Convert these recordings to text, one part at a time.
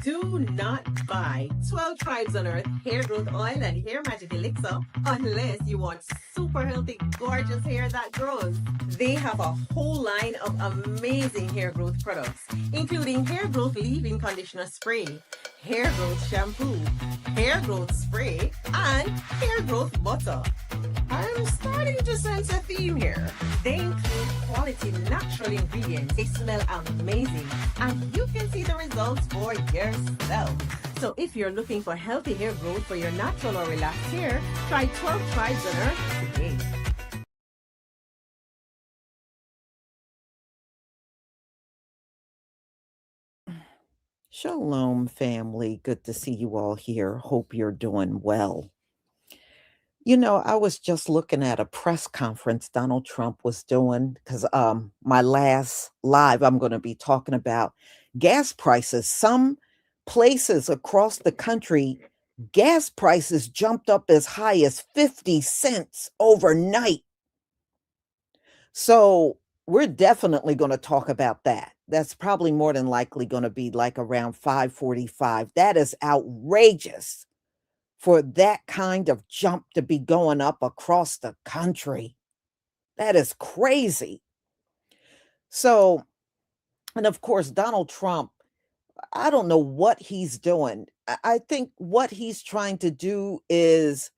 Do not buy 12 Tribes on Earth hair growth oil and hair magic elixir unless you want super healthy, gorgeous hair that grows. They have a whole line of amazing hair growth products, including hair growth leave-in conditioner spray, hair growth shampoo, hair growth spray, and hair growth butter. I'm starting to sense a theme here. They include quality natural ingredients. They smell amazing, and you can see the results for yourself. So if you're looking for healthy hair growth for your natural or relaxed hair, try 12 Tribes on Earth today. Shalom, family. Good to see you all here. Hope you're doing well. I was just looking at a press conference Donald Trump was doing because my last live, I'm going to be talking about gas prices. Some places across the country, gas prices jumped up as high as 50 cents overnight. So we're definitely going to talk about that. That's probably more than likely going to be like around 5:45. That is outrageous for that kind of jump to be going up across the country. That is crazy. So, and of course, Donald Trump, I don't know what he's doing. I think what he's trying to do is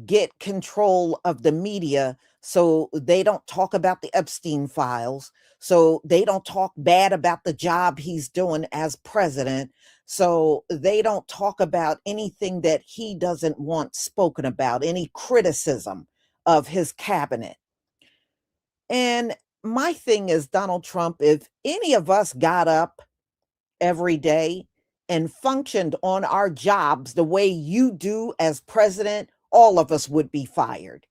get control of the media so they don't talk about the Epstein files, so they don't talk bad about the job he's doing as president, so they don't talk about anything that he doesn't want spoken about, any criticism of his cabinet. And my thing is, Donald Trump, if any of us got up every day and functioned on our jobs the way you do as president, all of us would be fired.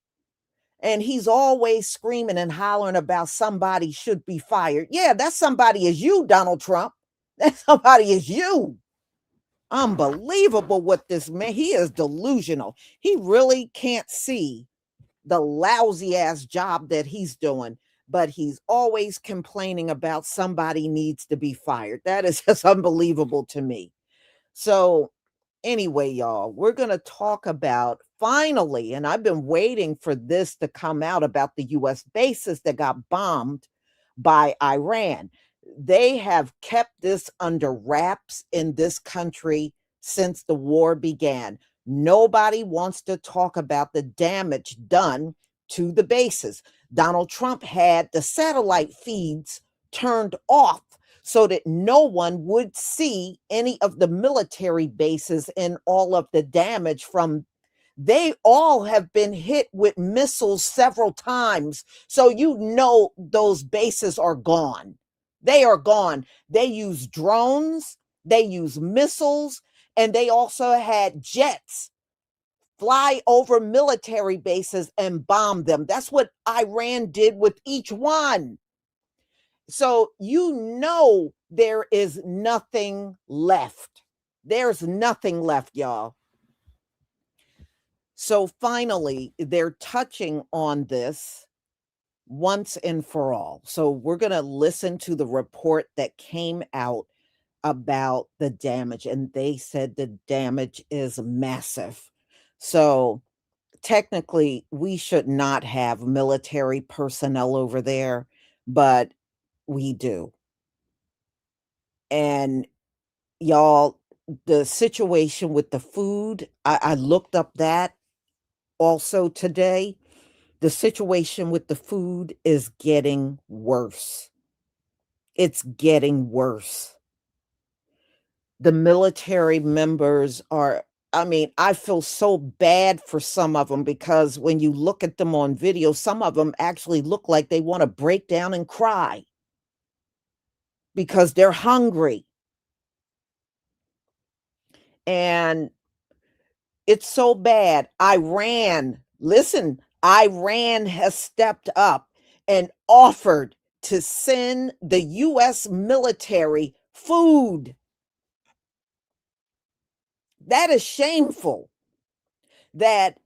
And he's always screaming and hollering about somebody should be fired. Yeah, that somebody is you, Donald Trump. That somebody is you. Unbelievable what this man, he is delusional. He really can't see the lousy ass job that he's doing, but he's always complaining about somebody needs to be fired. That is just unbelievable to me. So, anyway, y'all, we're going to talk about finally, and I've been waiting for this to come out about the US bases that got bombed by Iran. They have kept this under wraps in this country since the war began. Nobody wants to talk about the damage done to the bases. Donald Trump had the satellite feeds turned off so that no one would see any of the military bases and all of the damage from. They all have been hit with missiles several times. So those bases are gone. They are gone. They use drones, they use missiles, and they also had jets fly over military bases and bomb them. That's what Iran did with each one. So there is nothing left. There's nothing left, y'all. So finally, they're touching on this once and for all. So we're going to listen to the report that came out about the damage, and they said the damage is massive. So technically, we should not have military personnel over there, but we do. And y'all, the situation with the food, I looked up that also today. The situation with the food is getting worse. It's getting worse. The military members I feel so bad for some of them because when you look at them on video, some of them actually look like they want to break down and cry because they're hungry. And it's so bad. Iran has stepped up and offered to send the US military food. That is shameful that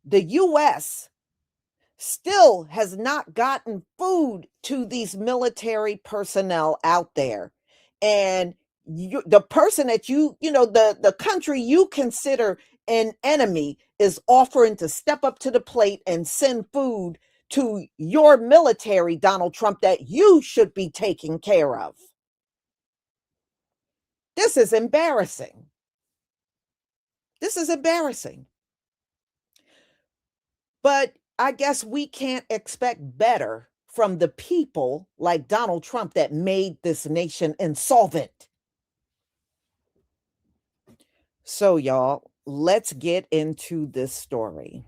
the US still has not gotten food to these military personnel out there. And the person that the country you consider an enemy is offering to step up to the plate and send food to your military, Donald Trump, that you should be taking care of. This is embarrassing. This is embarrassing. But I guess we can't expect better from the people like Donald Trump that made this nation insolvent. So, y'all, let's get into this story.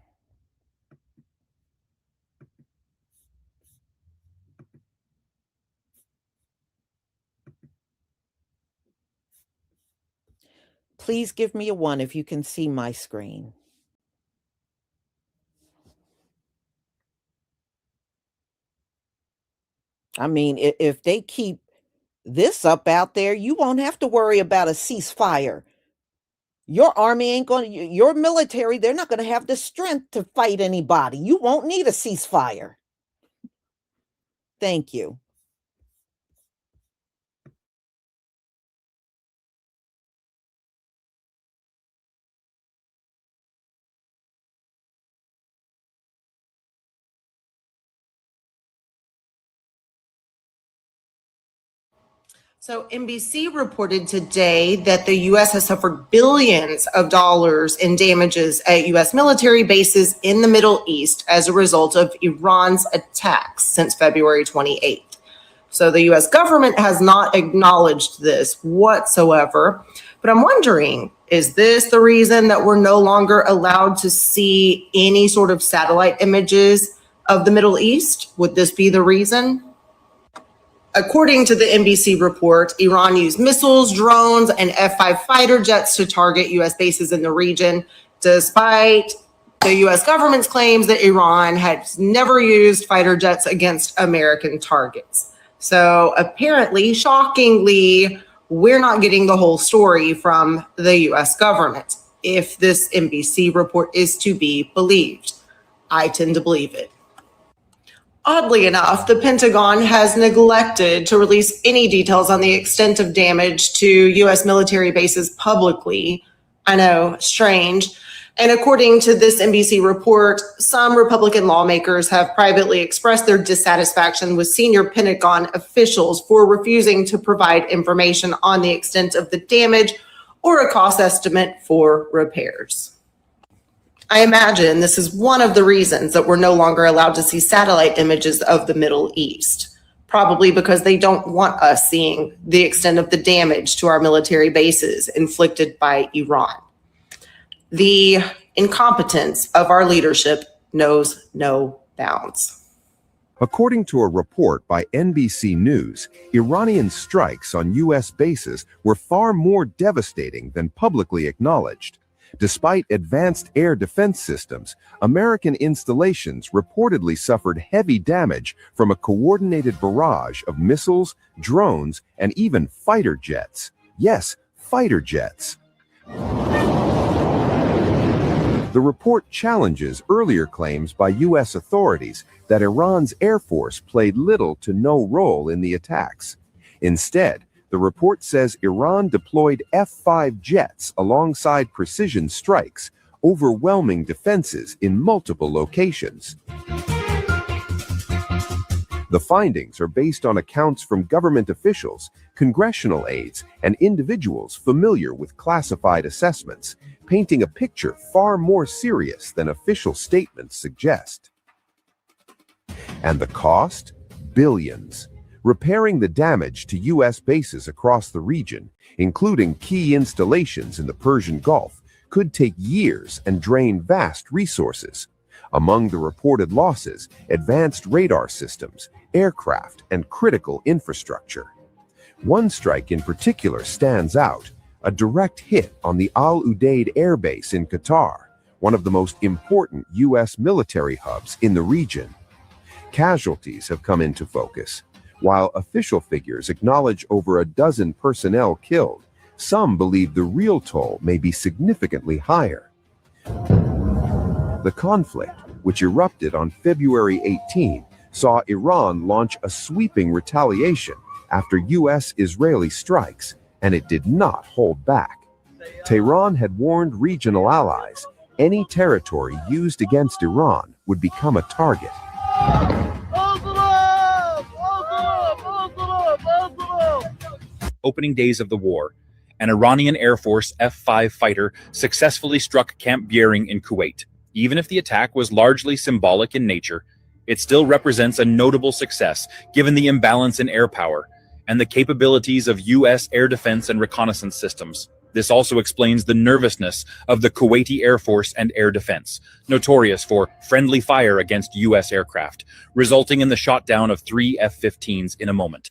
Please give me a 1 if you can see my screen. I mean, if they keep this up out there, you won't have to worry about a ceasefire. Your army ain't going to, your military, they're not going to have the strength to fight anybody. You won't need a ceasefire. Thank you. So NBC reported today that the U.S. has suffered billions of dollars in damages at U.S. military bases in the Middle East as a result of Iran's attacks since February 28th. So the U.S. government has not acknowledged this whatsoever. But I'm wondering, is this the reason that we're no longer allowed to see any sort of satellite images of the Middle East? Would this be the reason? According to the NBC report, Iran used missiles, drones, and F-5 fighter jets to target U.S. bases in the region, despite the U.S. government's claims that Iran had never used fighter jets against American targets. So apparently, shockingly, we're not getting the whole story from the U.S. government, if this NBC report is to be believed. I tend to believe it. Oddly enough, the Pentagon has neglected to release any details on the extent of damage to U.S. military bases publicly. I know, strange. And according to this NBC report, some Republican lawmakers have privately expressed their dissatisfaction with senior Pentagon officials for refusing to provide information on the extent of the damage or a cost estimate for repairs. I imagine this is one of the reasons that we're no longer allowed to see satellite images of the Middle East, probably because they don't want us seeing the extent of the damage to our military bases inflicted by Iran. The incompetence of our leadership knows no bounds. According to a report by NBC News, Iranian strikes on U.S. bases were far more devastating than publicly acknowledged. Despite advanced air defense systems, American installations reportedly suffered heavy damage from a coordinated barrage of missiles, drones, and even fighter jets. Yes, fighter jets. The report challenges earlier claims by U.S. authorities that Iran's Air Force played little to no role in the attacks. Instead, the report says Iran deployed F-5 jets alongside precision strikes, overwhelming defenses in multiple locations. The findings are based on accounts from government officials, congressional aides, and individuals familiar with classified assessments, painting a picture far more serious than official statements suggest. And the cost? Billions. Repairing the damage to U.S. bases across the region, including key installations in the Persian Gulf, could take years and drain vast resources. Among the reported losses, advanced radar systems, aircraft, and critical infrastructure. One strike in particular stands out, a direct hit on the Al-Udeid air base in Qatar, one of the most important U.S. military hubs in the region. Casualties have come into focus. While official figures acknowledge over a dozen personnel killed, some believe the real toll may be significantly higher. The conflict, which erupted on February 18, saw Iran launch a sweeping retaliation after U.S.-Israeli strikes and it did not hold back. Tehran had warned regional allies any territory used against Iran would become a target. Opening days of the war, an Iranian Air Force F-5 fighter successfully struck Camp Buehring in Kuwait. Even if the attack was largely symbolic in nature, it still represents a notable success given the imbalance in air power and the capabilities of U.S. air defense and reconnaissance systems. This also explains the nervousness of the Kuwaiti Air Force and Air Defense, notorious for friendly fire against U.S. aircraft, resulting in the shot down of 3 F-15s in a moment.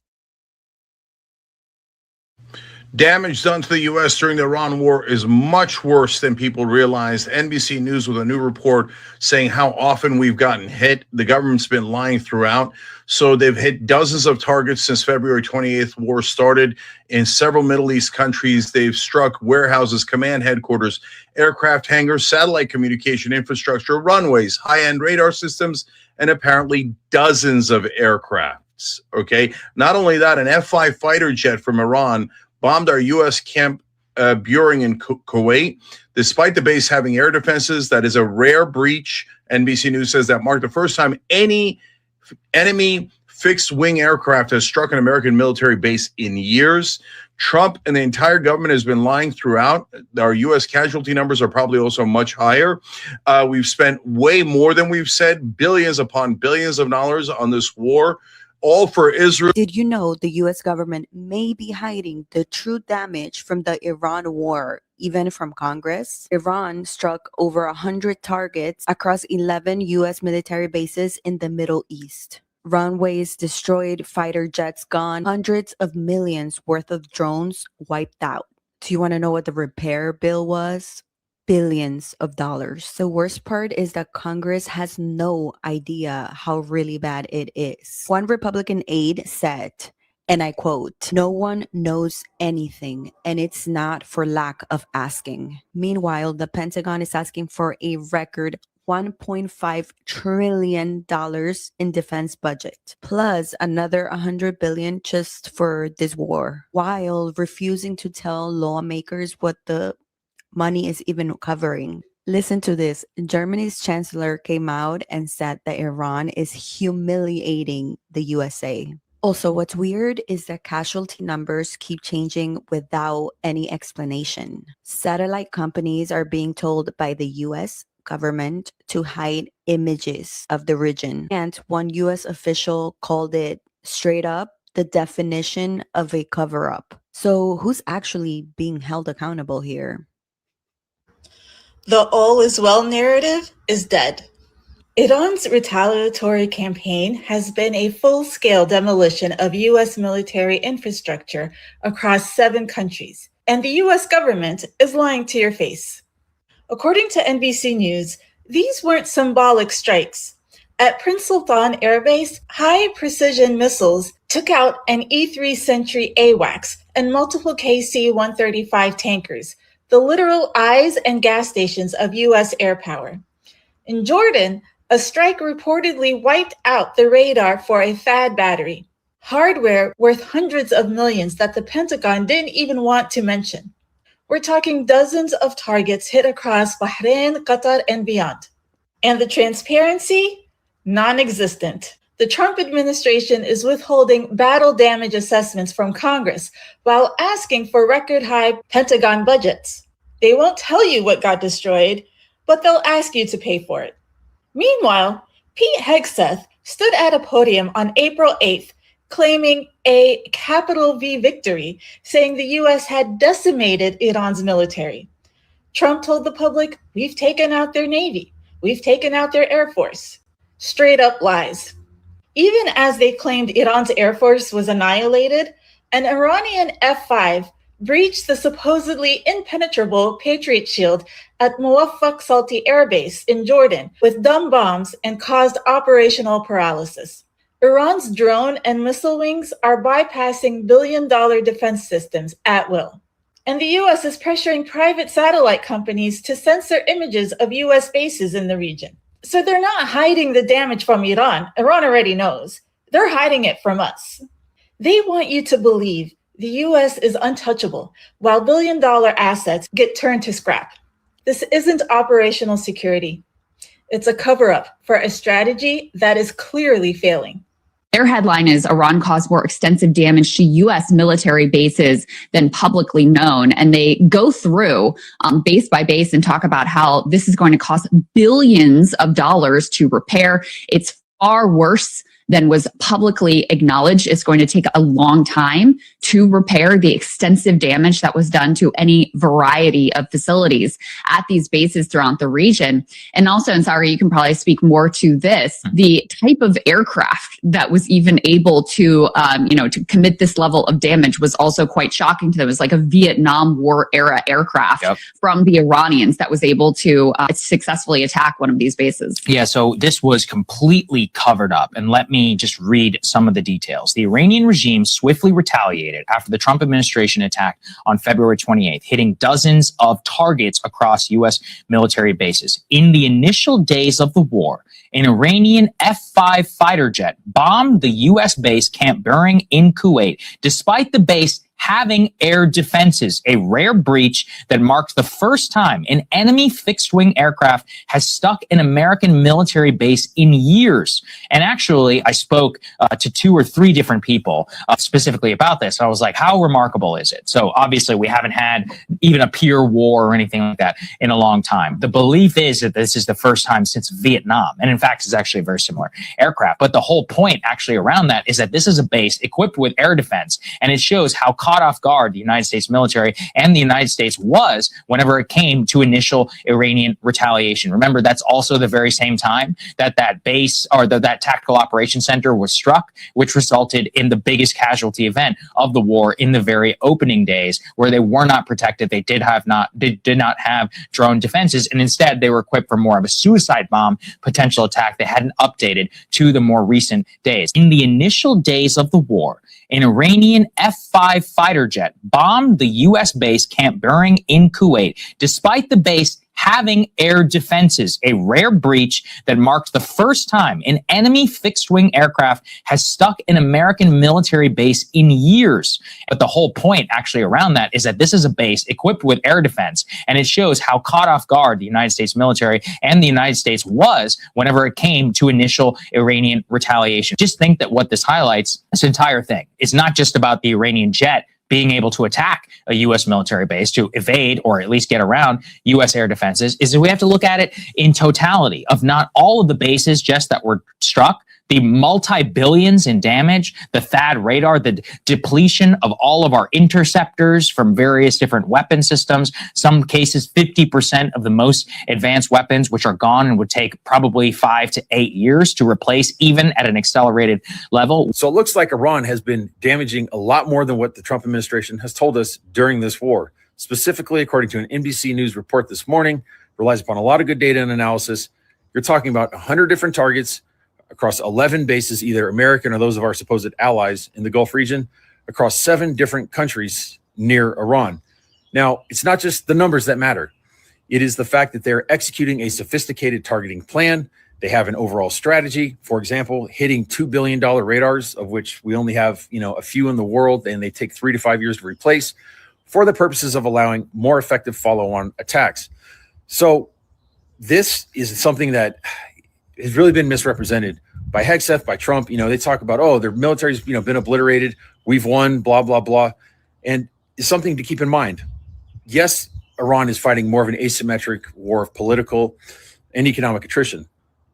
Damage done to the U.S. during the Iran war is much worse than people realized. NBC News with a new report saying how often we've gotten hit. The government's been lying throughout. So they've hit dozens of targets since February 28th war started. In several Middle East countries, they've struck warehouses, command headquarters, aircraft hangars, satellite communication infrastructure, runways, high-end radar systems, and apparently dozens of aircrafts. Okay. Not only that, an F-5 fighter jet from Iran bombed our U.S. Camp Buehring in Kuwait. Despite the base having air defenses, that is a rare breach. NBC News says that marked the first time any enemy fixed-wing aircraft has struck an American military base in years. Trump and the entire government has been lying throughout. Our U.S. casualty numbers are probably also much higher. We've spent way more than we've said, billions upon billions of dollars on this war, all for Israel. Did you know the U.S. government may be hiding the true damage from the Iran war, even from Congress? Iran struck over 100 targets across 11 U.S. military bases in the Middle East. Runways destroyed, fighter jets gone, hundreds of millions worth of drones wiped out. Do you want to know what the repair bill was? Billions of dollars. The worst part is that Congress has no idea how really bad it is. One Republican aide said, and I quote, "No one knows anything, and it's not for lack of asking." Meanwhile, the Pentagon is asking for a record $1.5 trillion in defense budget, plus another $100 billion just for this war, while refusing to tell lawmakers what the money is even covering. Listen to this. Germany's chancellor came out and said that Iran is humiliating the USA. Also, what's weird is that casualty numbers keep changing without any explanation. Satellite companies are being told by the US government to hide images of the region. And one US official called it straight up the definition of a cover-up. So who's actually being held accountable here? The all is well narrative is dead. Iran's retaliatory campaign has been a full-scale demolition of U.S. military infrastructure across 7 countries, and the U.S. government is lying to your face. According to NBC News, these weren't symbolic strikes. At Prince Sultan Air Base, high-precision missiles took out an E-3 Sentry AWACS and multiple KC-135 tankers, the literal eyes and gas stations of U.S. air power. In Jordan, a strike reportedly wiped out the radar for a THAAD battery, hardware worth hundreds of millions that the Pentagon didn't even want to mention. We're talking dozens of targets hit across Bahrain, Qatar, and beyond. And the transparency? Non-existent. The Trump administration is withholding battle damage assessments from Congress while asking for record-high Pentagon budgets. They won't tell you what got destroyed, but they'll ask you to pay for it. Meanwhile, Pete Hegseth stood at a podium on April 8th claiming a capital V victory, saying the U.S. had decimated Iran's military. Trump told the public, "We've taken out their Navy. We've taken out their Air Force." Straight up lies. Even as they claimed Iran's Air Force was annihilated, an Iranian F-5 breached the supposedly impenetrable Patriot shield at Muwaffaq Salti Air Base in Jordan with dumb bombs and caused operational paralysis. Iran's drone and missile wings are bypassing billion-dollar defense systems at will. And the U.S. is pressuring private satellite companies to censor images of U.S. bases in the region. So they're not hiding the damage from Iran. Iran already knows. They're hiding it from us. They want you to believe The US is untouchable, while billion-dollar assets get turned to scrap. This isn't operational security. It's a cover-up for a strategy that is clearly failing. Their headline is Iran caused more extensive damage to U.S. military bases than publicly known. And they go through base by base and talk about how this is going to cost billions of dollars to repair. It's far worse than was publicly acknowledged. It's going to take a long time to repair the extensive damage that was done to any variety of facilities at these bases throughout the region. And also, and sorry, you can probably speak more to this, the type of aircraft that was even able to, to commit this level of damage was also quite shocking to them. It was like a Vietnam War era aircraft from the Iranians that was able to successfully attack one of these bases. Yeah, so this was completely covered up. And let me just read some of the details. The Iranian regime swiftly retaliated after the Trump administration attacked on February 28th, hitting dozens of targets across U.S. military bases. In the initial days of the war, an Iranian F-5 fighter jet bombed the U.S. base Camp Buring in Kuwait, despite the base having air defenses, a rare breach that marks the first time an enemy fixed-wing aircraft has stuck an American military base in years. And actually, I spoke to 2 or 3 different people specifically about this. I was like, how remarkable is it? So obviously, we haven't had even a peer war or anything like that in a long time. The belief is that this is the first time since Vietnam. And in fact, it's actually a very similar aircraft. But the whole point actually around that is that this is a base equipped with air defense. And it shows how caught off guard the United States military and the United States was whenever it came to initial Iranian retaliation. Remember, that's also the very same time that that base or that tactical operations center was struck, which resulted in the biggest casualty event of the war in the very opening days, where they were not protected. They did not have drone defenses, and instead they were equipped for more of a suicide bomb potential attack. They hadn't updated to the more recent days. In the initial days of the war, an Iranian F-5 fighter jet bombed the U.S. base Camp Buring in Kuwait, despite the base having air defenses, a rare breach that marks the first time an enemy fixed-wing aircraft has stuck an American military base in years. But the whole point actually around that is that this is a base equipped with air defense, and it shows how caught off guard the United States military and the United States was whenever it came to initial Iranian retaliation. Just think that what this highlights, this entire thing, is not just about the Iranian jet being able to attack a U.S. military base to evade or at least get around U.S. air defenses, is that we have to look at it in totality of not all of the bases just that were struck, the multi-billions in damage, the THAAD radar, the depletion of all of our interceptors from various different weapon systems, some cases 50% of the most advanced weapons, which are gone and would take probably 5 to 8 years to replace, even at an accelerated level. So it looks like Iran has been damaging a lot more than what the Trump administration has told us during this war. Specifically, according to an NBC News report this morning, relies upon a lot of good data and analysis. You're talking about 100 different targets across 11 bases, either American or those of our supposed allies in the Gulf region, across 7 different countries near Iran. Now, it's not just the numbers that matter. It is the fact that they're executing a sophisticated targeting plan. They have an overall strategy. For example, hitting $2 billion radars, of which we only have, a few in the world, and they take 3 to 5 years to replace, for the purposes of allowing more effective follow-on attacks. So this is something that has really been misrepresented by Hegseth, by Trump. They talk about, their military's, been obliterated. We've won, blah, blah, blah. And it's something to keep in mind. Yes, Iran is fighting more of an asymmetric war of political and economic attrition,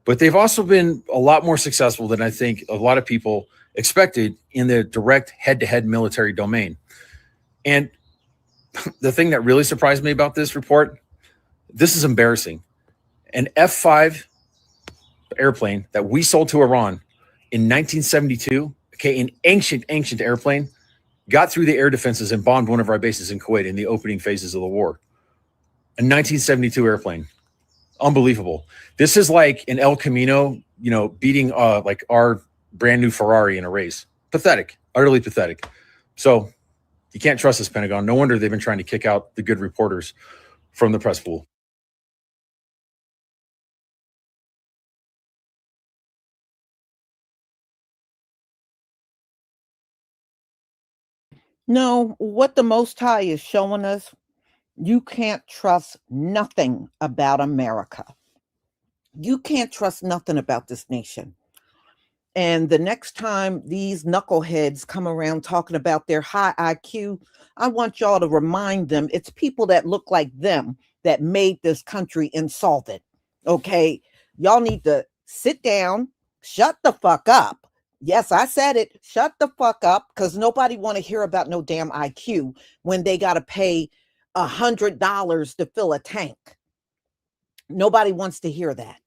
but they've also been a lot more successful than I think a lot of people expected in the direct head-to-head military domain. And the thing that really surprised me about this report, this is embarrassing. An F-5 airplane that we sold to Iran in 1972, an ancient airplane, got through the air defenses and bombed one of our bases in Kuwait in the opening phases of the war. A 1972 airplane. Unbelievable. This is like an El Camino, beating like our brand new Ferrari in a race. Pathetic, utterly pathetic. So you can't trust this Pentagon. No wonder they've been trying to kick out the good reporters from the press pool. No, what the Most High is showing us, you can't trust nothing about America. You can't trust nothing about this nation. And the next time these knuckleheads come around talking about their high IQ, I want y'all to remind them it's people that look like them that made this country insolvent. Okay? Y'all need to sit down, shut the fuck up. Yes, I said it. Shut the fuck up, because nobody want to hear about no damn IQ when they got to pay $100 to fill a tank. Nobody wants to hear that.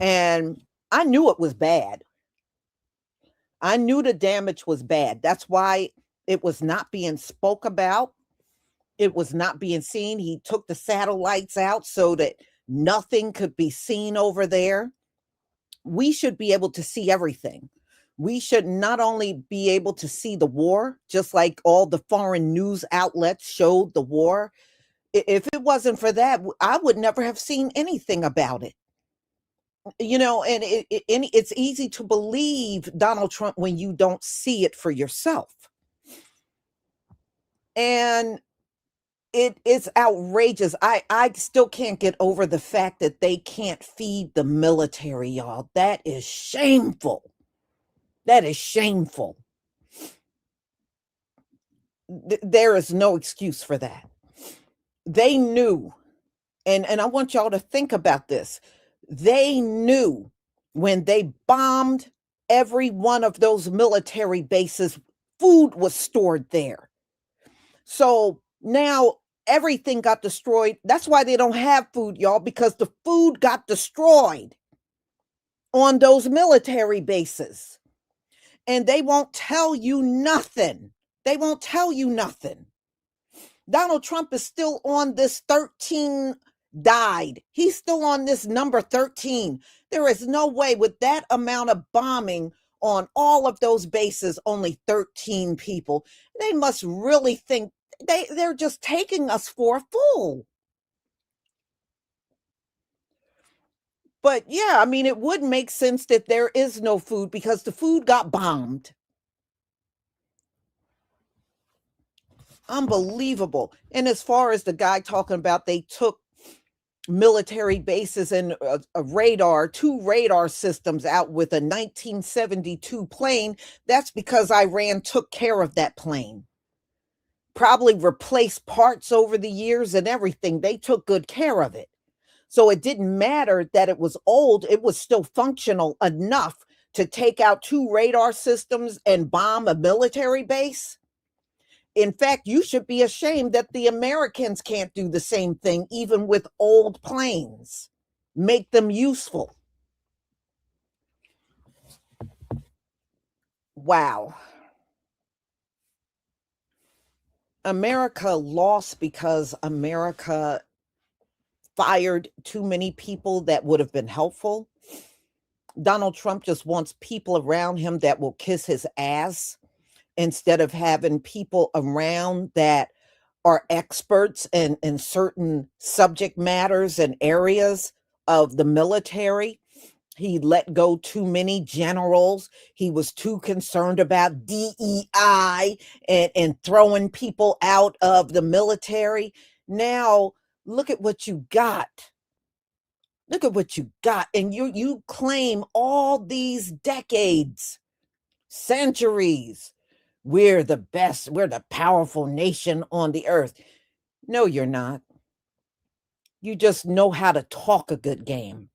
And I knew it was bad. I knew the damage was bad. That's why it was not being spoke about. It was not being seen. He took the satellites out so that nothing could be seen over there. We should be able to see everything. We should not only be able to see the war, just like all the foreign news outlets showed the war. If it wasn't for that, I would never have seen anything about it. You know, and it's easy to believe Donald Trump when you don't see it for yourself. And it is outrageous. I still can't get over the fact that they can't feed the military, y'all. That is shameful. That is shameful. There is no excuse for that. They knew, and I want y'all to think about this. They knew when they bombed every one of those military bases, food was stored there. So now everything got destroyed. That's why they don't have food, y'all, because the food got destroyed on those military bases. And they won't tell you nothing. They won't tell you nothing. Donald Trump is still on this 13 died. He's still on this number 13. There is no way with that amount of bombing on all of those bases, only 13 people. They must really think they're just taking us for a fool. But yeah, I mean, it would make sense that there is no food because the food got bombed. Unbelievable. And as far as the guy talking about they took military bases and two radar systems out with a 1972 plane, that's because Iran took care of that plane. Probably replaced parts over the years and everything. They took good care of it. So it didn't matter that it was old. It was still functional enough to take out two radar systems and bomb a military base. In fact, you should be ashamed that the Americans can't do the same thing, even with old planes. Make them useful. Wow. America lost because America fired too many people that would have been helpful. Donald Trump just wants people around him that will kiss his ass, instead of having people around that are experts in certain subject matters and areas of the military. He let go too many generals. He was too concerned about DEI and throwing people out of the military. Now, look at what you got. Look at what you got. And you claim all these decades, centuries. We're the best. We're the powerful nation on the earth. No, you're not. You just know how to talk a good game.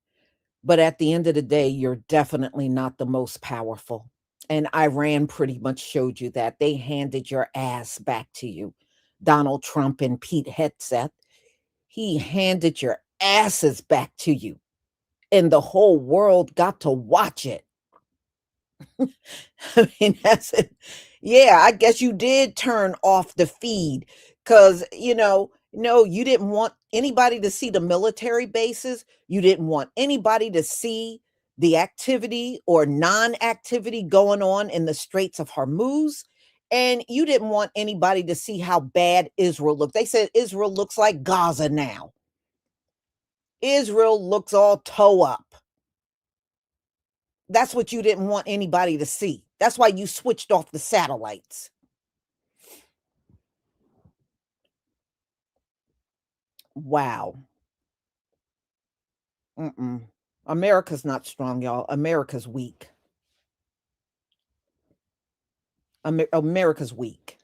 But at the end of the day, you're definitely not the most powerful. And Iran pretty much showed you that. They handed your ass back to you. Donald Trump and Pete Hegseth. He handed your asses back to you. And the whole world got to watch it. I mean, that's it. Yeah, I guess you did turn off the feed because, no, you didn't want anybody to see the military bases. You didn't want anybody to see the activity or non-activity going on in the Straits of Hormuz. And you didn't want anybody to see how bad Israel looked. They said Israel looks like Gaza now. Israel looks all toe up. That's what you didn't want anybody to see. That's why you switched off the satellites. Wow. Mm-mm. America's not strong, y'all. America's weak. America's weak.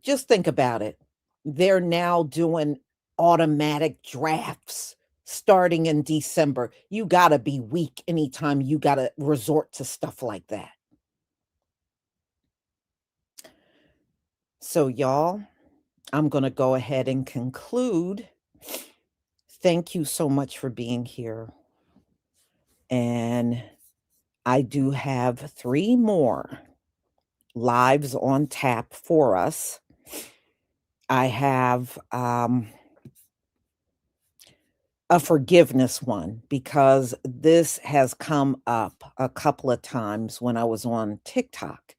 Just think about it. They're now doing automatic drafts starting in December. You got to be weak anytime you got to resort to stuff like that. So, y'all, I'm going to go ahead and conclude. Thank you so much for being here. And I do have 3 more lives on tap for us. I have a forgiveness one because this has come up a couple of times when I was on TikTok.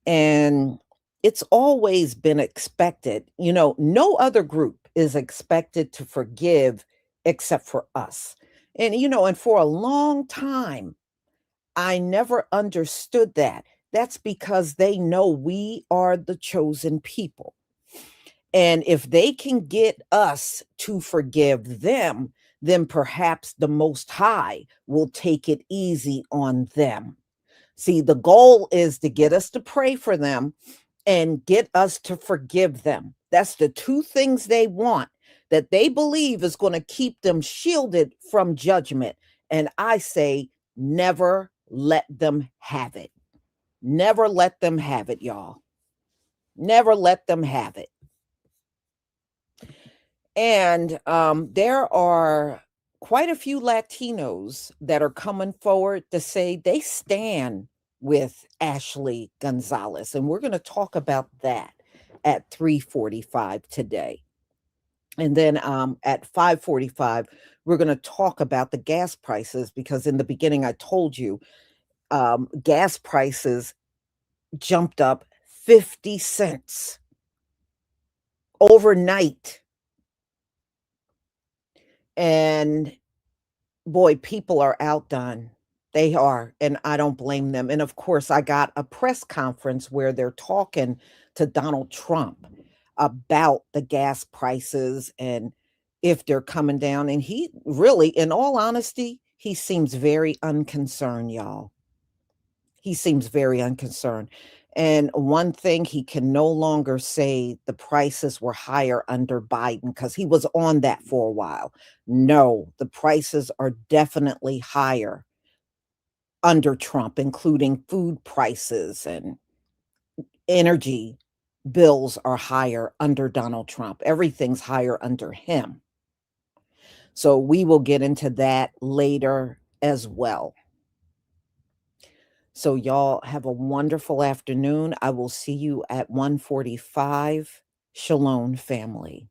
And it's always been expected. No other group is expected to forgive except for us. And for a long time, I never understood that. That's because they know we are the chosen people. And if they can get us to forgive them, then perhaps the Most High will take it easy on them. See, the goal is to get us to pray for them and get us to forgive them. That's the 2 things they want, that they believe is going to keep them shielded from judgment. And I say, never let them have it. Never let them have it, y'all. Never let them have it. And there are quite a few Latinos that are coming forward to say they stand with Ashley Gonzalez. And we're going to talk about that at 3:45 today. And then at 5:45, we're going to talk about the gas prices, because in the beginning I told you gas prices jumped up 50 cents overnight. And boy, people are outdone. They are, and I don't blame them. And of course, I got a press conference where they're talking to Donald Trump about the gas prices and if they're coming down. And he really, in all honesty, he seems very unconcerned, y'all. He seems very unconcerned. And one thing, he can no longer say the prices were higher under Biden, because he was on that for a while. No, the prices are definitely higher under Trump, including food prices, and energy bills are higher under Donald Trump. Everything's higher under him. So we will get into that later as well. So y'all have a wonderful afternoon. I will see you at 1:45. Shalom, family.